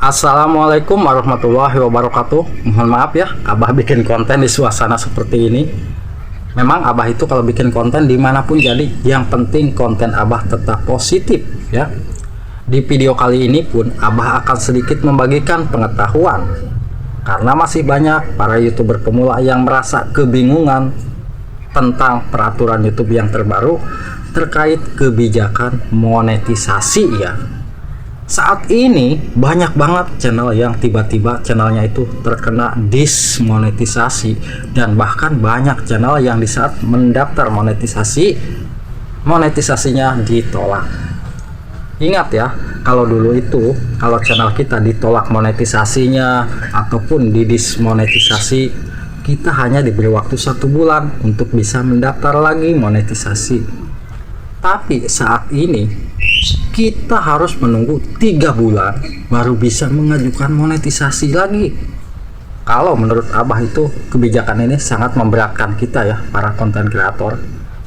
Assalamualaikum warahmatullahi wabarakatuh. Mohon maaf ya, Abah bikin konten di suasana seperti ini. Memang Abah itu kalau bikin konten dimanapun jadi, yang penting konten Abah tetap positif ya. Di video kali ini pun Abah akan sedikit membagikan pengetahuan, karena masih banyak para YouTuber pemula yang merasa kebingungan tentang peraturan YouTube yang terbaru terkait kebijakan monetisasi ya. Saat ini banyak banget channel yang tiba-tiba channelnya itu terkena dismonetisasi, dan bahkan banyak channel yang di saat mendaftar monetisasinya ditolak. Ingat ya, kalau dulu itu kalau channel kita ditolak monetisasinya ataupun didismonetisasi, kita hanya diberi waktu 1 bulan untuk bisa mendaftar lagi monetisasi. Tapi saat ini kita harus menunggu 3 bulan baru bisa mengajukan monetisasi lagi. Kalau menurut Abah itu kebijakan ini sangat memberatkan kita ya, para konten kreator.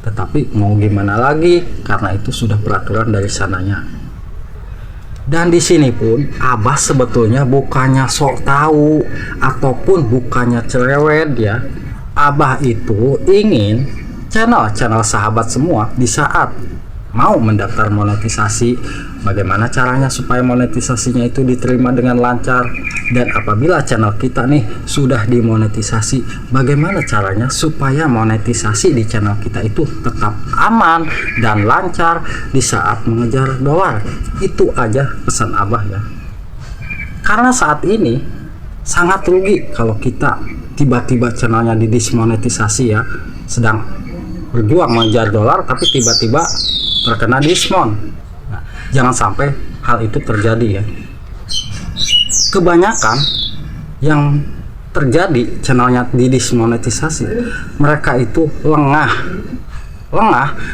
Tetapi mau gimana lagi, karena itu sudah peraturan dari sananya. Dan di sini pun Abah sebetulnya bukannya sok tahu ataupun bukannya cerewet ya. Abah itu ingin channel sahabat semua di saat mau mendaftar monetisasi, bagaimana caranya supaya monetisasinya itu diterima dengan lancar. Dan apabila channel kita nih sudah dimonetisasi, bagaimana caranya supaya monetisasi di channel kita itu tetap aman dan lancar di saat mengejar dolar. Itu aja pesan Abah ya, karena saat ini sangat rugi kalau kita tiba-tiba channelnya didismonetisasi ya, sedang berjuang mengejar dolar tapi tiba-tiba terkena dismon. Nah, jangan sampai hal itu terjadi ya. Kebanyakan yang terjadi channelnya didismonetisasi, mereka itu lengah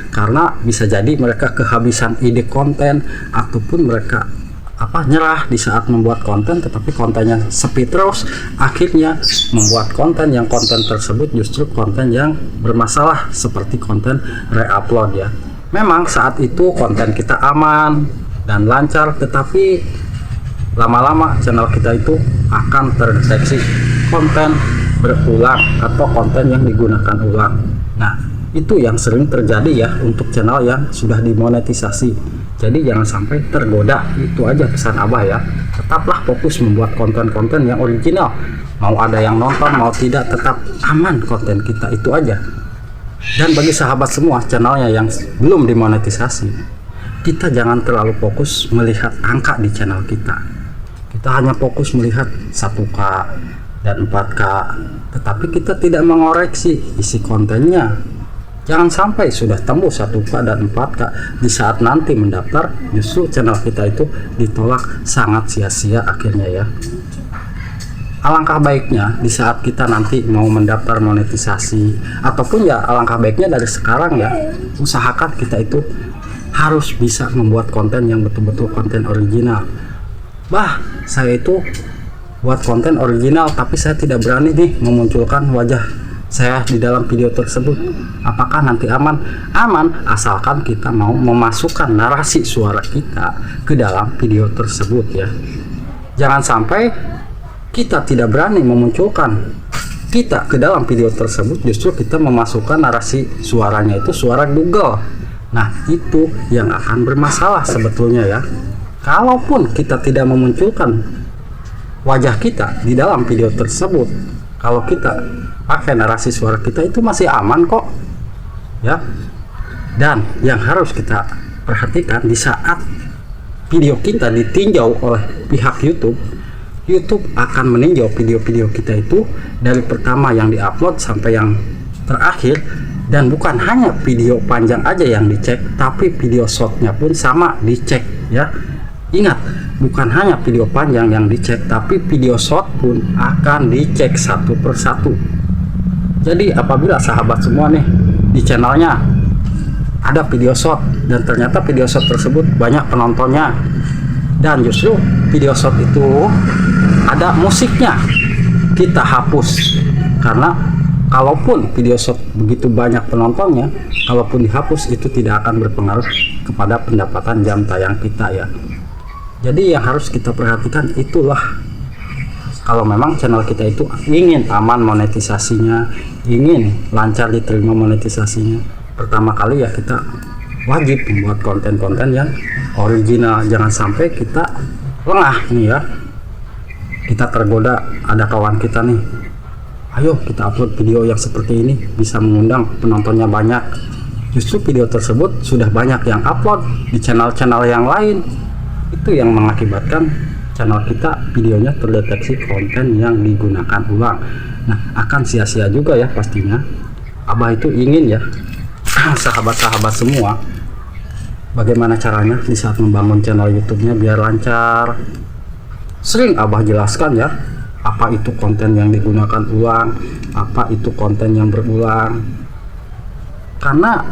karena bisa jadi mereka kehabisan ide konten, ataupun mereka nyerah di saat membuat konten, tetapi kontennya sepi terus, akhirnya membuat konten tersebut justru konten yang bermasalah, seperti konten re-upload ya. Memang saat itu konten kita aman dan lancar, tetapi lama-lama channel kita itu akan terdeteksi konten berulang atau konten yang digunakan ulang. Nah, itu yang sering terjadi ya untuk channel yang sudah dimonetisasi. Jadi jangan sampai tergoda, itu aja pesan Abah ya. Tetaplah fokus membuat konten-konten yang original. Mau ada yang nonton, mau tidak, tetap aman konten kita, itu aja. Dan bagi sahabat semua channelnya yang belum dimonetisasi, kita jangan terlalu fokus melihat angka di channel kita. Kita hanya fokus melihat 1K dan 4K, tetapi kita tidak mengoreksi isi kontennya. Jangan sampai sudah tembus 1K dan 4K, di saat nanti mendaftar justru channel kita itu ditolak, sangat sia-sia akhirnya ya. Alangkah baiknya di saat kita nanti mau mendaftar monetisasi, ataupun ya alangkah baiknya dari sekarang ya, usahakan kita itu harus bisa membuat konten yang betul-betul konten original. Saya itu buat konten original tapi saya tidak berani nih memunculkan wajah saya di dalam video tersebut. Apakah nanti aman? Aman, asalkan kita mau memasukkan narasi suara kita ke dalam video tersebut ya. Jangan sampai kita tidak berani memunculkan kita ke dalam video tersebut, justru kita memasukkan narasi suaranya itu suara Google. Nah, itu yang akan bermasalah sebetulnya ya. Kalaupun kita tidak memunculkan wajah kita di dalam video tersebut, kalau kita pakai narasi suara kita, itu masih aman kok ya. Dan yang harus kita perhatikan, di saat video kita ditinjau oleh pihak YouTube akan meninjau video-video kita itu dari pertama yang diupload sampai yang terakhir. Dan bukan hanya video panjang aja yang dicek, tapi video shortnya pun sama dicek ya. Ingat, bukan hanya video panjang yang dicek, tapi video short pun akan dicek satu persatu. Jadi apabila sahabat semua nih di channelnya ada video short dan ternyata video short tersebut banyak penontonnya, dan justru video short itu ada musiknya, kita hapus. Karena kalaupun video short begitu banyak penontonnya, kalaupun dihapus itu tidak akan berpengaruh kepada pendapatan jam tayang kita ya. Jadi yang harus kita perhatikan itulah, kalau memang channel kita itu ingin aman monetisasinya, ingin lancar diterima monetisasinya, pertama kali ya kita wajib membuat konten-konten yang original. Jangan sampai kita lengah nih ya, kita tergoda, ada kawan kita nih, ayo kita upload video yang seperti ini bisa mengundang penontonnya banyak, justru video tersebut sudah banyak yang upload di channel-channel yang lain, itu yang mengakibatkan channel kita videonya terdeteksi konten yang digunakan ulang. Nah, akan sia-sia juga ya pastinya. Abah itu ingin ya sahabat-sahabat semua, bagaimana caranya di saat membangun channel YouTube-nya biar lancar. Sering Abah jelaskan ya, apa itu konten yang digunakan ulang, apa itu konten yang berulang. Karena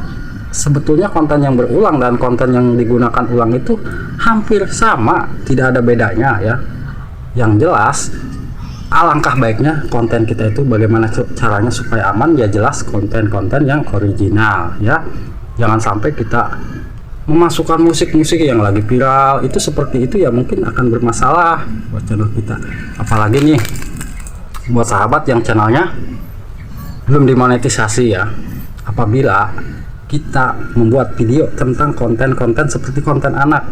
sebetulnya konten yang berulang dan konten yang digunakan ulang itu hampir sama, tidak ada bedanya ya. Yang jelas alangkah baiknya konten kita itu bagaimana caranya supaya aman, ya jelas konten-konten yang original ya. Jangan sampai kita memasukkan musik-musik yang lagi viral, itu seperti itu ya mungkin akan bermasalah buat channel kita. Apalagi nih buat sahabat yang channelnya belum dimonetisasi ya, apabila kita membuat video tentang konten-konten seperti konten anak,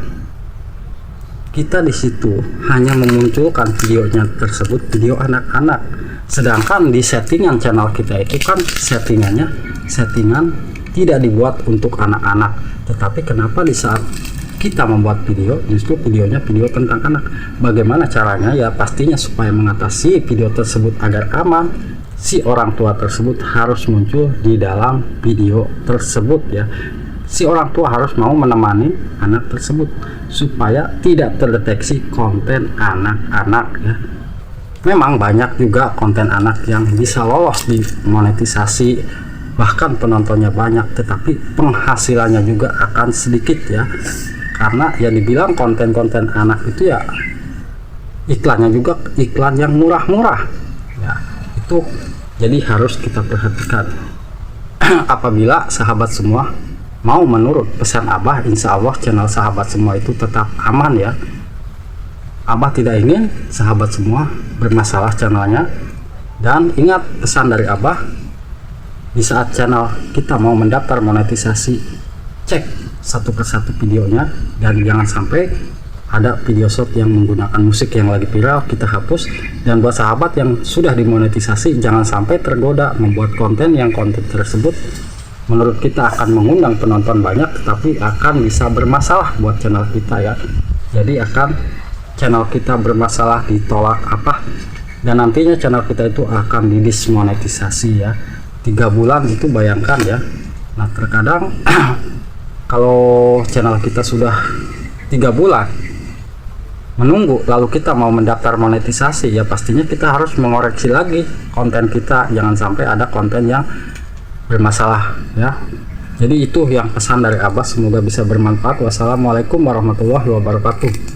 kita di situ hanya memunculkan videonya tersebut video anak-anak, sedangkan di settingan channel kita itu kan settingan tidak dibuat untuk anak-anak. Tetapi kenapa di saat kita membuat video justru videonya video tentang anak? Bagaimana caranya? Ya pastinya supaya mengatasi video tersebut agar aman, si orang tua tersebut harus muncul di dalam video tersebut ya. Si orang tua harus mau menemani anak tersebut supaya tidak terdeteksi konten anak-anak ya. Memang banyak juga konten anak yang bisa lolos di monetisasi, bahkan penontonnya banyak, tetapi penghasilannya juga akan sedikit ya. Karena yang dibilang konten-konten anak itu ya iklannya juga iklan yang murah-murah ya. Itu jadi harus kita perhatikan. Apabila sahabat semua mau menurut pesan Abah, insya Allah channel sahabat semua itu tetap aman ya. Abah tidak ingin sahabat semua bermasalah channelnya. Dan ingat pesan dari Abah, di saat channel kita mau mendaftar monetisasi, cek satu persatu videonya, dan jangan sampai ada video short yang menggunakan musik yang lagi viral kita hapus. Dan buat sahabat yang sudah dimonetisasi, jangan sampai tergoda membuat konten yang konten tersebut menurut kita akan mengundang penonton banyak tetapi akan bisa bermasalah buat channel kita ya. Jadi akan channel kita bermasalah, ditolak apa, dan nantinya channel kita itu akan didismonetisasi ya. 3 bulan itu bayangkan ya. Nah terkadang kalau channel kita sudah 3 bulan menunggu lalu kita mau mendaftar monetisasi, ya pastinya kita harus mengoreksi lagi konten kita, jangan sampai ada konten yang bermasalah ya. Jadi itu yang pesan dari Abah, semoga bisa bermanfaat. Wassalamualaikum warahmatullahi wabarakatuh.